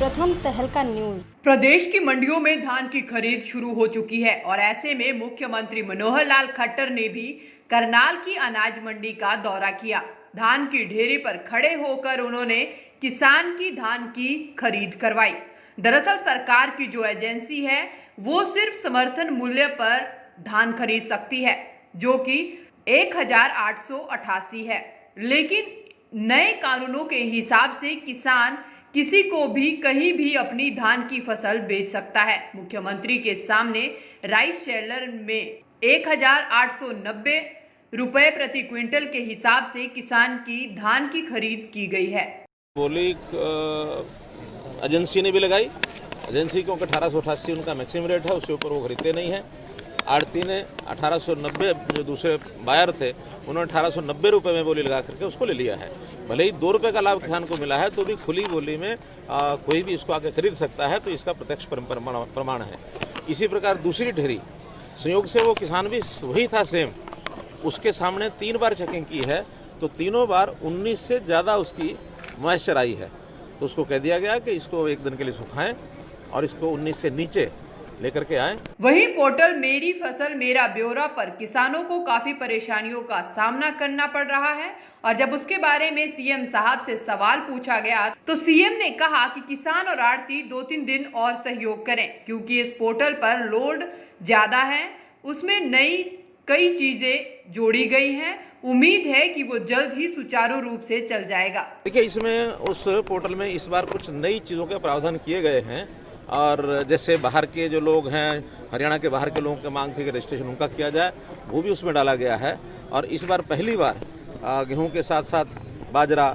प्रथम तहलका न्यूज। प्रदेश की मंडियों में धान की खरीद शुरू हो चुकी है और ऐसे में मुख्यमंत्री मनोहर लाल खट्टर ने भी करनाल की अनाज मंडी का दौरा किया। धान की ढेरी पर खड़े होकर उन्होंने किसान की धान की खरीद करवाई। दरअसल सरकार की जो एजेंसी है वो सिर्फ समर्थन मूल्य पर धान खरीद सकती है, जो कि 1888 है, लेकिन नए कानूनों के हिसाब से किसान किसी को भी कहीं भी अपनी धान की फसल बेच सकता है। मुख्यमंत्री के सामने राइस शेलर में 1890 रुपए प्रति क्विंटल के हिसाब से किसान की धान की खरीद की गई है। बोली एजेंसी ने भी लगाई, एजेंसी क्योंकि 1888 उनका मैक्सिमम रेट है, उसके ऊपर वो खरीदते नहीं है। आड़ती ने 1890, जो दूसरे बायर थे उन्होंने 1890 रुपये में बोली लगा करके उसको ले लिया है। भले ही 2 रुपये का लाभ किसान को मिला है तो भी खुली बोली में कोई भी इसको आके खरीद सकता है, तो इसका प्रत्यक्ष प्रमाण है। इसी प्रकार दूसरी ढेरी संयोग से वो किसान भी वही था सेम, उसके सामने 3 बार चेकिंग की है तो तीनों बार 19 से ज़्यादा उसकी मॉइस्चर आई है, तो उसको कह दिया गया कि इसको 1 दिन के लिए सुखाएं और इसको 19 से नीचे लेकर के आए। वहीं पोर्टल मेरी फसल मेरा ब्यौरा पर किसानों को काफी परेशानियों का सामना करना पड़ रहा है और जब उसके बारे में सीएम साहब से सवाल पूछा गया तो सीएम ने कहा कि किसान और आड़ती 2-3 दिन और सहयोग करें, क्योंकि इस पोर्टल पर लोड ज्यादा है, उसमें नई कई चीजें जोड़ी गई हैं। उम्मीद है कि वो जल्द ही सुचारू रूप से चल जाएगा। देखिए, इसमें उस पोर्टल में इस बार कुछ नई चीज़ों के प्रावधान किए गए हैं और जैसे बाहर के जो लोग हैं, हरियाणा के बाहर के लोगों की मांग थी कि रजिस्ट्रेशन उनका किया जाए, वो भी उसमें डाला गया है। और इस बार पहली बार गेहूं के साथ साथ बाजरा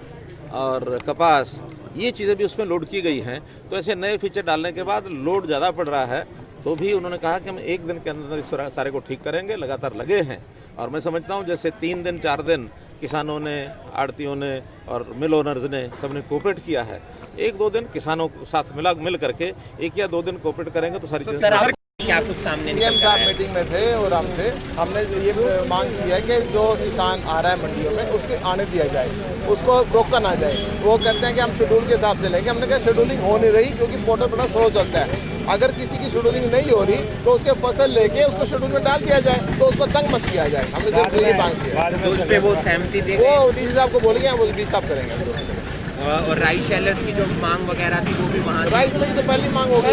और कपास, ये चीज़ें भी उसमें लोड की गई हैं। तो ऐसे नए फीचर डालने के बाद लोड ज़्यादा पड़ रहा है, तो भी उन्होंने कहा कि हम 1 दिन के अंदर इस सारे को ठीक करेंगे, लगातार लगे हैं। और मैं समझता हूँ जैसे 3 दिन 4 दिन किसानों ने, आड़तियों ने और मिल ओनर्स ने सबने कोऑपरेट किया है, 1-2 दिन किसानों के साथ मिल करके 1 या 2 दिन कोऑपरेट करेंगे तो सारी चीज़ें। क्या कुछ सामने सीएम साहब मीटिंग में थे और हमने ये मांग की है कि जो किसान आ रहा है मंडियों में उसके आने दिया जाए, उसको रोका ना जाए। वो कहते हैं कि हम शेड्यूल के हिसाब से लेंगे। हमने कहा शेड्यूलिंग हो नहीं रही क्योंकि पोर्टल बड़ा स्लो चलता है। अगर किसी की शेड्यूलिंग नहीं हो रही तो उसके फसल लेके उसको शेड्यूल में डाल दिया जाए, तो उसको तंग मत किया जाए। हमने सिर्फ ये मांग किया। तो उस पे वो सहमति दे, वो डीसी साहब को बोलेंगे, वो डीसी साहब करेंगे। और राइस शेलर्स की जो मांग वगैरह थी वो भी वहाँ राइस शेलर की तो पहली मांग हो गई।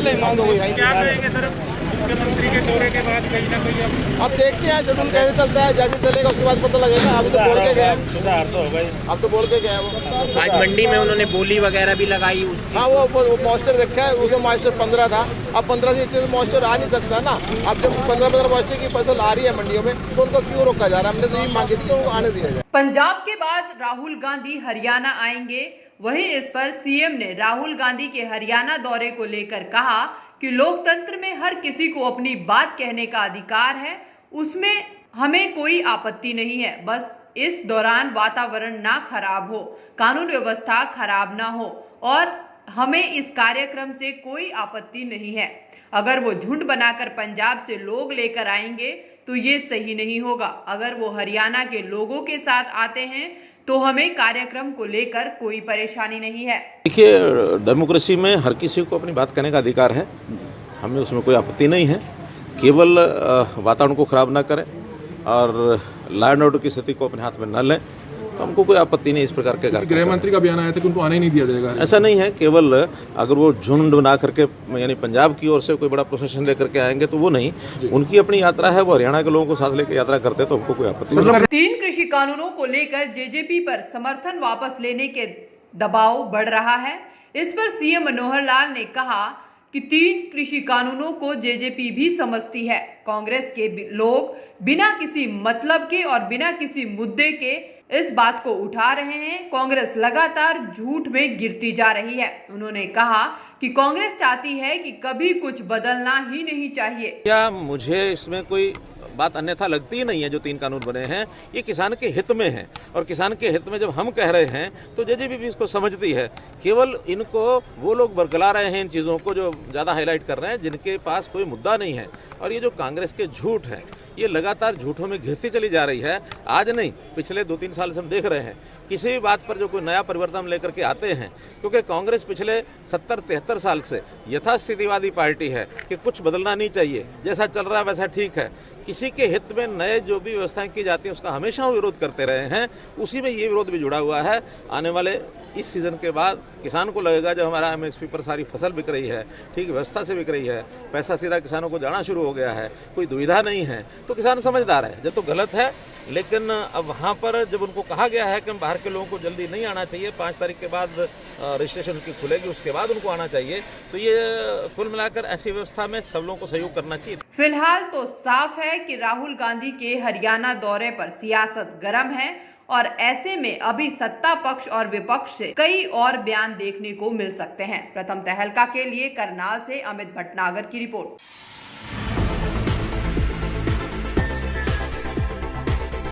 मुख्यमंत्री के दौरे के बाद कहीं ना कहीं अब देखते हैं शेड्यूल कैसे चलता है, जैसे चलेगा उसके बाद पता लगेगा। अभी तो बोल के गए, सुधार तो होगा ही। अब तो बोल के गए वो। आज मंडी में उन्होंने बोली वगैरह भी लगाई। हाँ, वो मॉइस्चर देखा है, उसमें मॉइस्चर 15 था। अब 15 से नीचे मॉइस्चर आ नहीं सकता ना। अब जब 15 मॉइस्चर की फसल आ रही है मंडियों में तो उनको क्यों रोका जा रहा है? हमने तो यही मांगी थी कि उनको आने दिया जाए। पंजाब के बाद राहुल गांधी हरियाणा आएंगे। वहीं इस पर सीएम ने राहुल गांधी के हरियाणा दौरे को लेकर कहा कि लोकतंत्र में हर किसी को अपनी बात कहने का अधिकार है, उसमें हमें कोई आपत्ति नहीं है। बस इस दौरान वातावरण ना खराब हो, कानून व्यवस्था खराब ना हो और हमें इस कार्यक्रम से कोई आपत्ति नहीं है। अगर वो झुंड बनाकर पंजाब से लोग लेकर आएंगे तो ये सही नहीं होगा। अगर वो हरियाणा के लोगों के साथ आते हैं तो हमें कार्यक्रम को लेकर कोई परेशानी नहीं है। देखिए, डेमोक्रेसी में हर किसी को अपनी बात कहने का अधिकार है, हमें उसमें कोई आपत्ति नहीं है। केवल वातावरण को खराब ना करें और लॉ एंड ऑर्डर की स्थिति को अपने हाथ में न लें, तो हमको कोई आपत्ति नहीं इस प्रकार के। गृह मंत्री का बयान आया था कि उनको आने ही नहीं दिया जाएगा। ऐसा नहीं है, केवल अगर वो झुंड बना करके यानी पंजाब की ओर से कोई बड़ा प्रोसेशन लेकर के आएंगे तो वो नहीं, उनकी अपनी यात्रा है, वो हरियाणा के लोगों को साथ लेकर यात्रा करते हैं, तो हमको कोई आपत्ति नहीं। 3 कृषि कानूनों को लेकर जेजेपी पर समर्थन वापस लेने के दबाव बढ़ रहा है। इस पर सीएम मनोहर लाल ने कहा कि 3 कृषि कानूनों को जेजेपी भी समझती है। कांग्रेस के लोग बिना किसी मतलब के और बिना किसी मुद्दे के इस बात को उठा रहे हैं। कांग्रेस लगातार झूठ में गिरती जा रही है। उन्होंने कहा कि कांग्रेस चाहती है कि कभी कुछ बदलना ही नहीं चाहिए। क्या मुझे इसमें कोई बात अन्यथा लगती ही नहीं है। जो 3 कानून बने हैं ये किसान के हित में हैं और किसान के हित में जब हम कह रहे हैं तो जेजेपी भी इसको समझती है। केवल इनको वो लोग बरगला रहे हैं इन चीज़ों को जो ज़्यादा हाईलाइट कर रहे हैं, जिनके पास कोई मुद्दा नहीं है। और ये जो कांग्रेस के झूठ हैं ये लगातार झूठों में घिरती चली जा रही है। आज नहीं, पिछले 2-3 साल से हम देख रहे हैं किसी भी बात पर जो कोई नया परिवर्तन लेकर के आते हैं, क्योंकि कांग्रेस पिछले 70-73 साल से यथास्थितिवादी पार्टी है कि कुछ बदलना नहीं चाहिए, जैसा चल रहा है वैसा ठीक है। किसी के हित में नए जो भी व्यवस्थाएं की जाती हैं उसका हमेशा वो विरोध करते रहे हैं, उसी में ये विरोध भी जुड़ा हुआ है। आने वाले इस सीज़न के बाद किसान को लगेगा जब हमारा MSP पर सारी फसल बिक रही है, ठीक व्यवस्था से बिक रही है, पैसा सीधा किसानों को जाना शुरू हो गया है, कोई दुविधा नहीं है, तो किसान समझदार है। जब तो गलत है, लेकिन अब वहाँ पर जब उनको कहा गया है कि बाहर के लोगों को जल्दी नहीं आना चाहिए, 5 तारीख के बाद रजिस्ट्रेशन उनकी खुलेगी, उसके बाद उनको आना चाहिए, तो ये कुल मिलाकर ऐसी व्यवस्था में सब लोगों को सहयोग करना चाहिए। फिलहाल तो साफ है कि राहुल गांधी के हरियाणा दौरे पर सियासत गर्म है और ऐसे में अभी सत्ता पक्ष और विपक्ष से कई और बयान देखने को मिल सकते हैं। प्रथम तहलका के लिए करनाल से अमित भटनागर की रिपोर्ट।